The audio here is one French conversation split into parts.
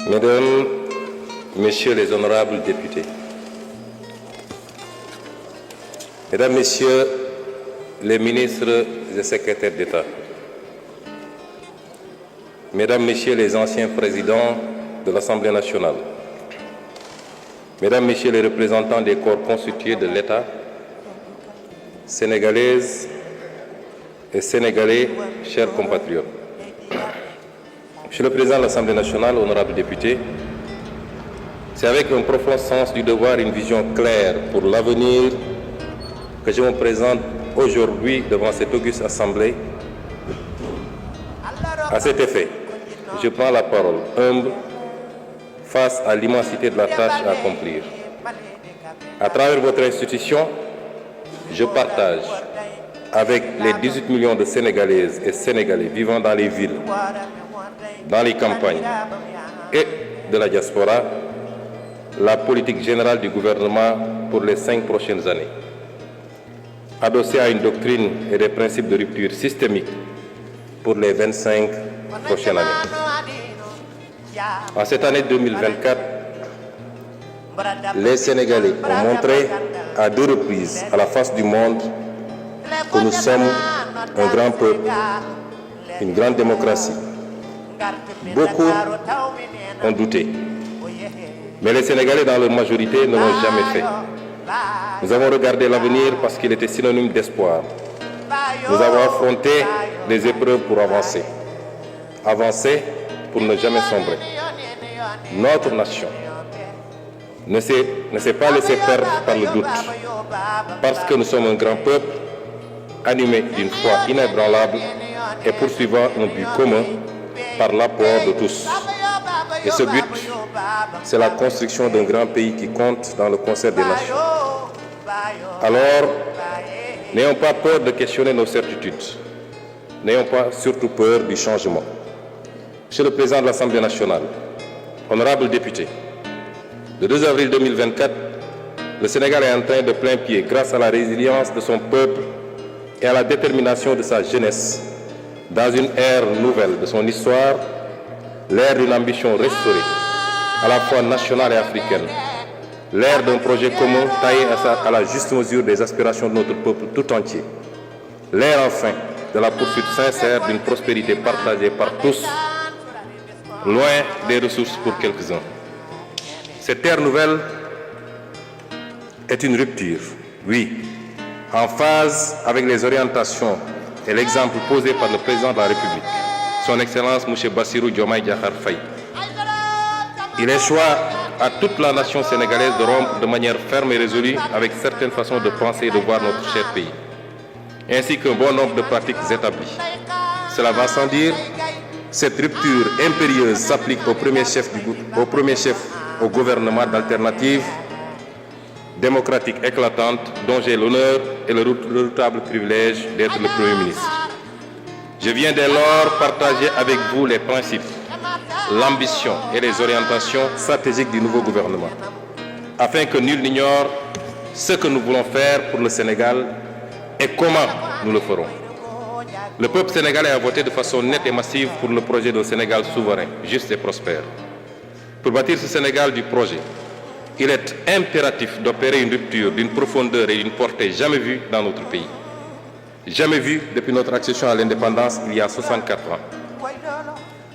Mesdames, Messieurs les honorables députés, Mesdames, Messieurs les ministres et secrétaires d'État, Mesdames, Messieurs les anciens présidents de l'Assemblée nationale, Mesdames, Messieurs les représentants des corps constitués de l'État, Sénégalaises et Sénégalais, chers compatriotes. Monsieur le Président de l'Assemblée nationale, honorables députés, c'est avec un profond sens du devoir et une vision claire pour l'avenir que je me présente aujourd'hui devant cette auguste Assemblée. À cet effet, je prends la parole humble face à l'immensité de la tâche à accomplir. À travers votre institution, je partage avec les 18 millions de Sénégalaises et Sénégalais vivant dans les villes, dans les campagnes et de la diaspora, la politique générale du gouvernement pour les 5 prochaines années. Adossée à une doctrine et des principes de rupture systémique pour les 25 prochaines années. En cette année 2024, les Sénégalais ont montré à 2 reprises à la face du monde que nous sommes un grand peuple, une grande démocratie. Beaucoup ont douté, mais les Sénégalais dans leur majorité ne l'ont jamais fait. Nous avons regardé l'avenir parce qu'il était synonyme d'espoir. Nous avons affronté les épreuves pour avancer. Avancer pour ne jamais sombrer. Notre nation ne s'est pas laissée perdre par le doute, parce que nous sommes un grand peuple, animé d'une foi inébranlable et poursuivant un but commun par l'apport de tous. Et ce but, c'est la construction d'un grand pays qui compte dans le concert des nations. Alors, n'ayons pas peur de questionner nos certitudes. N'ayons pas surtout peur du changement. Monsieur le Président de l'Assemblée nationale, honorables députés, le 2 avril 2024, le Sénégal est entré de plein pied, grâce à la résilience de son peuple et à la détermination de sa jeunesse, dans une ère nouvelle de son histoire, l'ère d'une ambition restaurée, à la fois nationale et africaine, l'ère d'un projet commun taillé à la juste mesure des aspirations de notre peuple tout entier, l'ère enfin de la poursuite sincère d'une prospérité partagée par tous, loin des ressources pour quelques-uns. Cette ère nouvelle est une rupture, oui, en phase avec les orientations et l'exemple posé par le président de la République, son Excellence M. Bassirou Diomaye Diakhar Faye. Il est choix à toute la nation sénégalaise de rompre de manière ferme et résolue avec certaines façons de penser et de voir notre cher pays, ainsi qu'un bon nombre de pratiques établies. Cela va sans dire, cette rupture impérieuse s'applique au premier chef au gouvernement d'alternative démocratique éclatante dont j'ai l'honneur et le redoutable privilège d'être le Premier ministre. Je viens dès lors partager avec vous les principes, l'ambition et les orientations stratégiques du nouveau gouvernement, afin que nul n'ignore ce que nous voulons faire pour le Sénégal et comment nous le ferons. Le peuple sénégalais a voté de façon nette et massive pour le projet d'un Sénégal souverain, juste et prospère. Pour bâtir ce Sénégal du projet, il est impératif d'opérer une rupture d'une profondeur et d'une portée jamais vue dans notre pays. Jamais vue depuis notre accession à l'indépendance il y a 64 ans.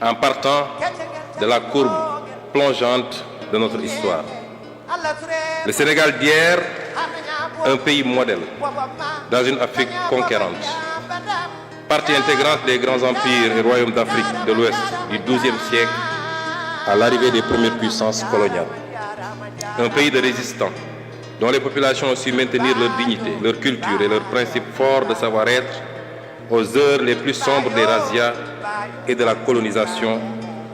En partant de la courbe plongeante de notre histoire. Le Sénégal d'hier, un pays modèle dans une Afrique conquérante. Partie intégrante des grands empires et royaumes d'Afrique de l'Ouest du XIIe siècle à l'arrivée des premières puissances coloniales. Un pays de résistants, dont les populations ont su maintenir leur dignité, leur culture et leurs principes forts de savoir-être aux heures les plus sombres des razzias et de la colonisation,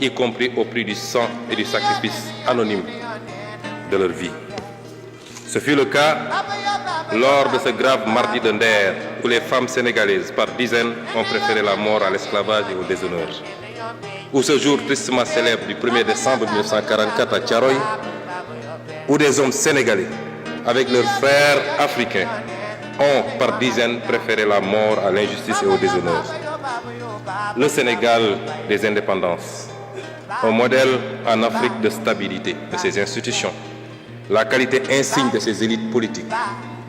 y compris au prix du sang et du sacrifice anonyme de leur vie. Ce fut le cas lors de ce grave mardi de Nder, où les femmes sénégalaises, par dizaines, ont préféré la mort à l'esclavage et au déshonneur. Ou ce jour tristement célèbre du 1er décembre 1944 à Thiaroye, où des hommes sénégalais, avec leurs frères africains, ont par dizaines préféré la mort à l'injustice et au déshonneur. Le Sénégal des indépendances, un modèle en Afrique de stabilité de ses institutions, la qualité insigne de ses élites politiques,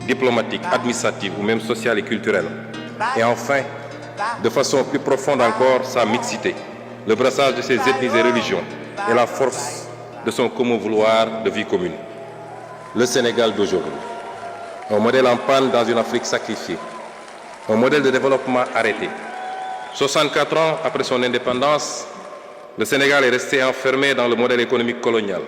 diplomatiques, administratives ou même sociales et culturelles. Et enfin, de façon plus profonde encore, sa mixité, le brassage de ses ethnies et religions et la force de son commun vouloir de vie commune. Le Sénégal d'aujourd'hui, un modèle en panne dans une Afrique sacrifiée, un modèle de développement arrêté. 64 ans après son indépendance, le Sénégal est resté enfermé dans le modèle économique colonial,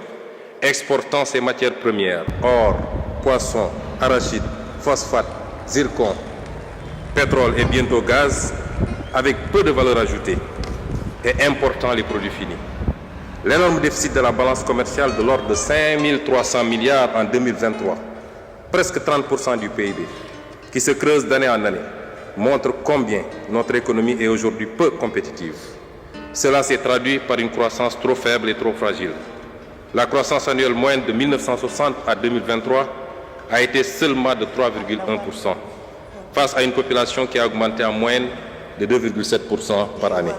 exportant ses matières premières, or, poisson, arachide, phosphate, zircon, pétrole et bientôt gaz, avec peu de valeur ajoutée, et important les produits finis. L'énorme déficit de la balance commerciale de l'ordre de 5 300 milliards en 2023, presque 30% du PIB, qui se creuse d'année en année, montre combien notre économie est aujourd'hui peu compétitive. Cela s'est traduit par une croissance trop faible et trop fragile. La croissance annuelle moyenne de 1960 à 2023 a été seulement de 3,1%, face à une population qui a augmenté en moyenne de 2,7% par année.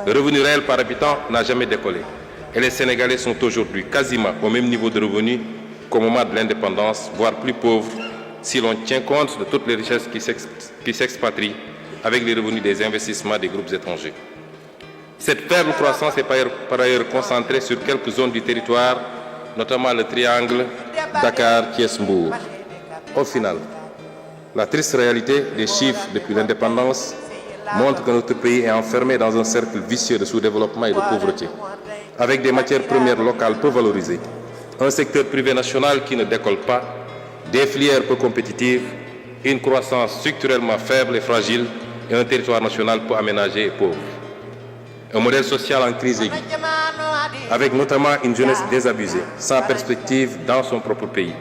Le revenu réel par habitant n'a jamais décollé et les Sénégalais sont aujourd'hui quasiment au même niveau de revenus qu'au moment de l'indépendance, voire plus pauvres si l'on tient compte de toutes les richesses qui s'expatrient avec les revenus des investissements des groupes étrangers. Cette faible croissance est par ailleurs concentrée sur quelques zones du territoire, notamment le triangle Dakar-Thiès-Mbour. Au final, la triste réalité des chiffres depuis l'indépendance montre que notre pays est enfermé dans un cercle vicieux de sous-développement et de pauvreté, avec des matières premières locales peu valorisées, un secteur privé national qui ne décolle pas, des filières peu compétitives, une croissance structurellement faible et fragile et un territoire national peu aménagé et pauvre. Un modèle social en crise aiguë, avec notamment une jeunesse désabusée, sans perspective dans son propre pays.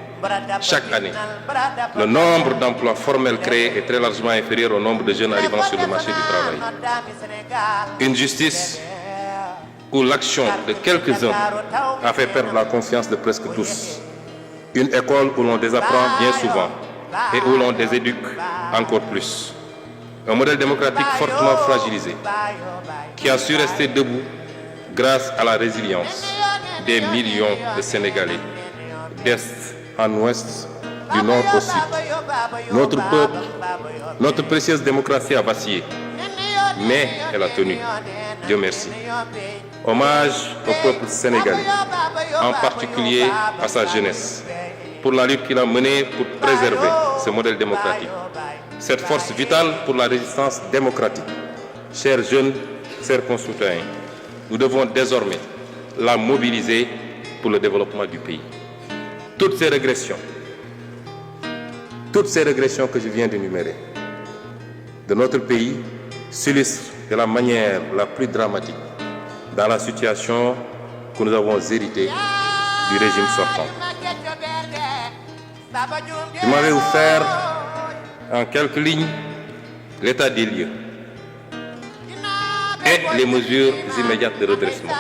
Chaque année, le nombre d'emplois formels créés est très largement inférieur au nombre de jeunes arrivant sur le marché du travail. Une justice où l'action de quelques-uns a fait perdre la confiance de presque tous. Une école où l'on désapprend bien souvent et où l'on déséduque encore plus. Un modèle démocratique fortement fragilisé qui a su rester debout grâce à la résilience des millions de Sénégalais, d'Est en Ouest, du Nord au Sud. Notre peuple, notre précieuse démocratie a vacillé, mais elle a tenu. Dieu merci. Hommage au peuple sénégalais, en particulier à sa jeunesse, pour la lutte qu'il a menée pour préserver ce modèle démocratique. Cette force vitale pour la résistance démocratique. Chers jeunes, chers concitoyens, nous devons désormais la mobiliser pour le développement du pays. Toutes ces régressions que je viens d'énumérer de notre pays s'illustrent de la manière la plus dramatique dans la situation que nous avons héritée du régime sortant. Je m'en vais vous faire en quelques lignes l'état des lieux et les mesures immédiates de redressement,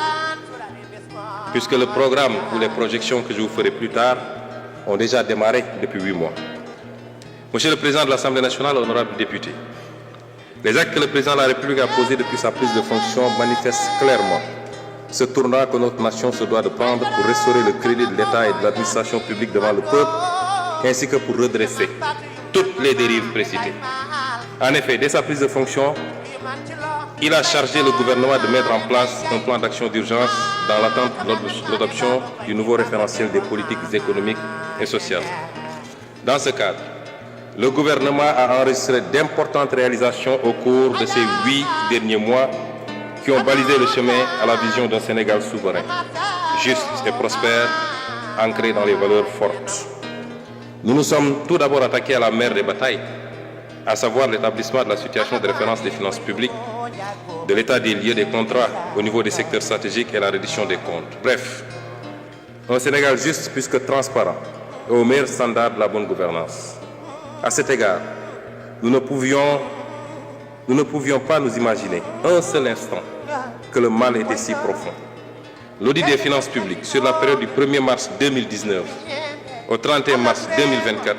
puisque le programme ou les projections que je vous ferai plus tard ont déjà démarré depuis 8 mois. Monsieur le Président de l'Assemblée nationale, honorables députés, les actes que le Président de la République a posés depuis sa prise de fonction manifestent clairement ce tournant que notre nation se doit de prendre pour restaurer le crédit de l'État et de l'administration publique devant le peuple, ainsi que pour redresser toutes les dérives précitées. En effet, dès sa prise de fonction, il a chargé le gouvernement de mettre en place un plan d'action d'urgence dans l'attente de l'adoption du nouveau référentiel des politiques économiques et sociales. Dans ce cadre, le gouvernement a enregistré d'importantes réalisations au cours de ces 8 derniers mois qui ont balisé le chemin à la vision d'un Sénégal souverain, juste et prospère, ancré dans les valeurs fortes. Nous nous sommes tout d'abord attaqués à la mère des batailles, à savoir l'établissement de la situation de référence des finances publiques, de l'état des lieux des contrats au niveau des secteurs stratégiques et la reddition des comptes. Bref, un Sénégal juste puisque transparent et au meilleur standard de la bonne gouvernance. À cet égard, nous ne pouvions pas nous imaginer un seul instant que le mal était si profond. L'audit des finances publiques sur la période du 1er mars 2019 au 31 mars 2024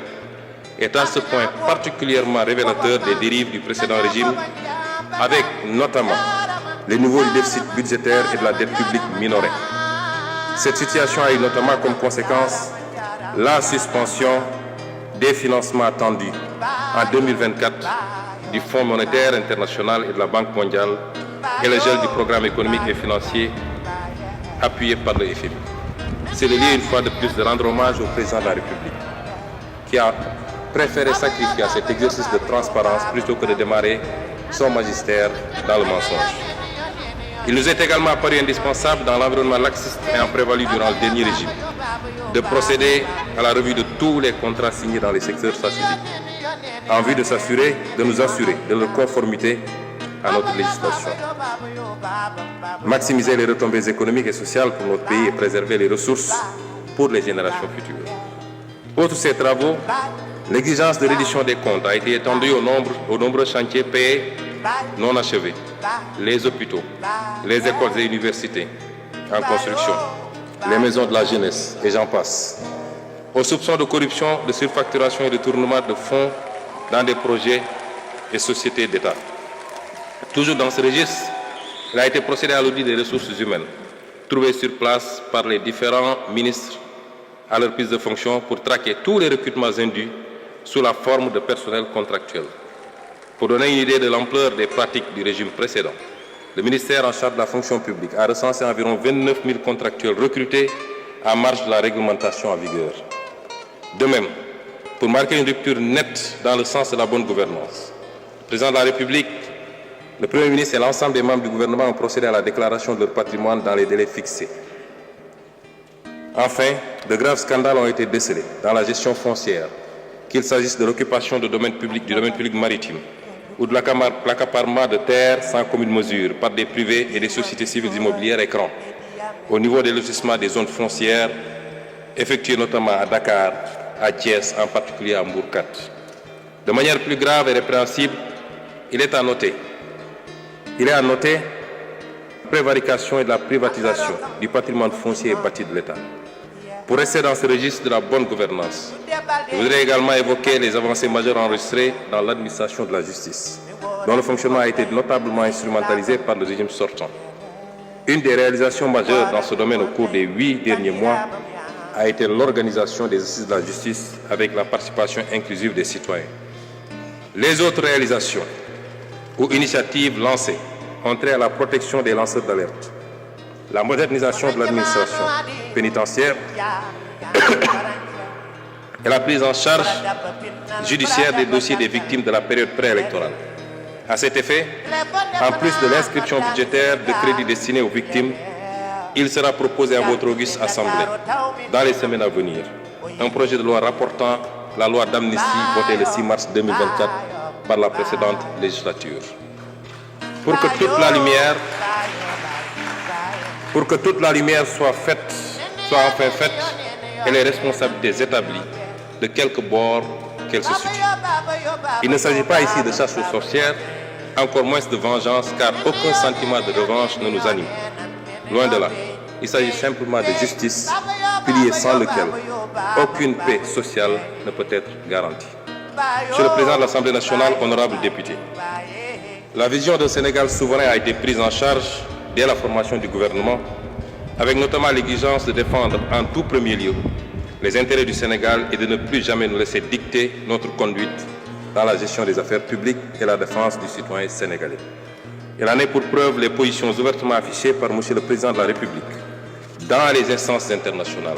est à ce point particulièrement révélateur des dérives du précédent régime, avec notamment les niveaux du déficit budgétaire et de la dette publique minorés. Cette situation a eu notamment comme conséquence la suspension des financements attendus en 2024 du Fonds monétaire international et de la Banque mondiale et le gel du programme économique et financier appuyé par le FMI. C'est le lieu une fois de plus de rendre hommage au président de la République qui a préféré sacrifier à cet exercice de transparence plutôt que de démarrer son magistère dans le mensonge. Il nous est également apparu indispensable dans l'environnement laxiste ayant prévalu durant le dernier régime de procéder à la revue de tous les contrats signés dans les secteurs stratégiques en vue de nous assurer de leur conformité à notre législation. Maximiser les retombées économiques et sociales pour notre pays et préserver les ressources pour les générations futures. Outre ces travaux, l'exigence de reddition des comptes a été étendue aux nombreux chantiers payés non achevés, les hôpitaux, les écoles et universités en construction, les maisons de la jeunesse et j'en passe, aux soupçons de corruption, de surfacturation et de tournement de fonds dans des projets et sociétés d'État. Toujours dans ce registre, il a été procédé à l'audit des ressources humaines, trouvées sur place par les différents ministres à leur prise de fonction pour traquer tous les recrutements indus sous la forme de personnel contractuel. Pour donner une idée de l'ampleur des pratiques du régime précédent, le ministère en charge de la fonction publique a recensé environ 29 000 contractuels recrutés en marge de la réglementation en vigueur. De même, pour marquer une rupture nette dans le sens de la bonne gouvernance, le président de la République, le Premier ministre et l'ensemble des membres du gouvernement ont procédé à la déclaration de leur patrimoine dans les délais fixés. Enfin, de graves scandales ont été décelés dans la gestion foncière, qu'il s'agisse de l'occupation du domaine public maritime ou de l'accaparement de terres sans commune mesure par des privés et des sociétés civiles immobilières écrans, au niveau des lotissements des zones foncières, effectués notamment à Dakar, à Thiès, en particulier à Mbourkat. De manière plus grave et répréhensible, il est à noter la prévarication et de la privatisation du patrimoine foncier et bâti de l'État. Pour rester dans ce registre de la bonne gouvernance, je voudrais également évoquer les avancées majeures enregistrées dans l'administration de la justice, dont le fonctionnement a été notablement instrumentalisé par le régime sortant. Une des réalisations majeures dans ce domaine au cours des 8 derniers mois a été l'organisation des assises de la justice avec la participation inclusive des citoyens. Les autres réalisations ou initiatives lancées ont trait à la protection des lanceurs d'alerte, la modernisation de l'administration pénitentiaire et la prise en charge judiciaire des dossiers des victimes de la période préélectorale. À cet effet, en plus de l'inscription budgétaire de crédits destinés aux victimes, il sera proposé à votre auguste Assemblée, dans les semaines à venir, un projet de loi rapportant la loi d'amnistie votée le 6 mars 2024 par la précédente législature. Pour que toute la lumière soit enfin faite et les responsabilités établies, de quelque bord qu'elles se situent. Il ne s'agit pas ici de chasse aux sorcières, encore moins de vengeance, car aucun sentiment de revanche ne nous anime. Loin de là, il s'agit simplement de justice, pilier sans lequel aucune paix sociale ne peut être garantie. Monsieur le Président de l'Assemblée nationale, honorables députés, la vision d'un Sénégal souverain a été prise en charge dès la formation du gouvernement, avec notamment l'exigence de défendre en tout premier lieu les intérêts du Sénégal et de ne plus jamais nous laisser dicter notre conduite dans la gestion des affaires publiques et la défense du citoyen sénégalais. Il en est pour preuve les positions ouvertement affichées par M. le Président de la République dans les instances internationales,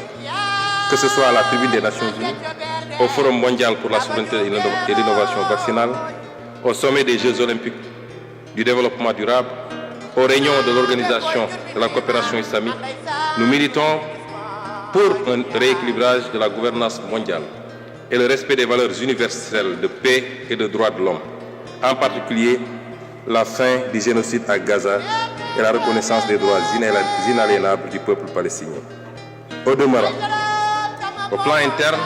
que ce soit à la tribune des Nations Unies, au Forum mondial pour la souveraineté et l'innovation vaccinale, au sommet des Jeux olympiques du développement durable, aux réunions de l'Organisation de la coopération islamique. Nous militons pour un rééquilibrage de la gouvernance mondiale et le respect des valeurs universelles de paix et de droits de l'homme, en particulier la fin du génocide à Gaza et la reconnaissance des droits inaliénables du peuple palestinien. Au demeurant, au plan interne,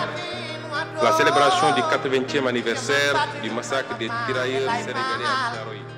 la célébration du 80e anniversaire du massacre des tirailleurs sénégalais à Thiaroye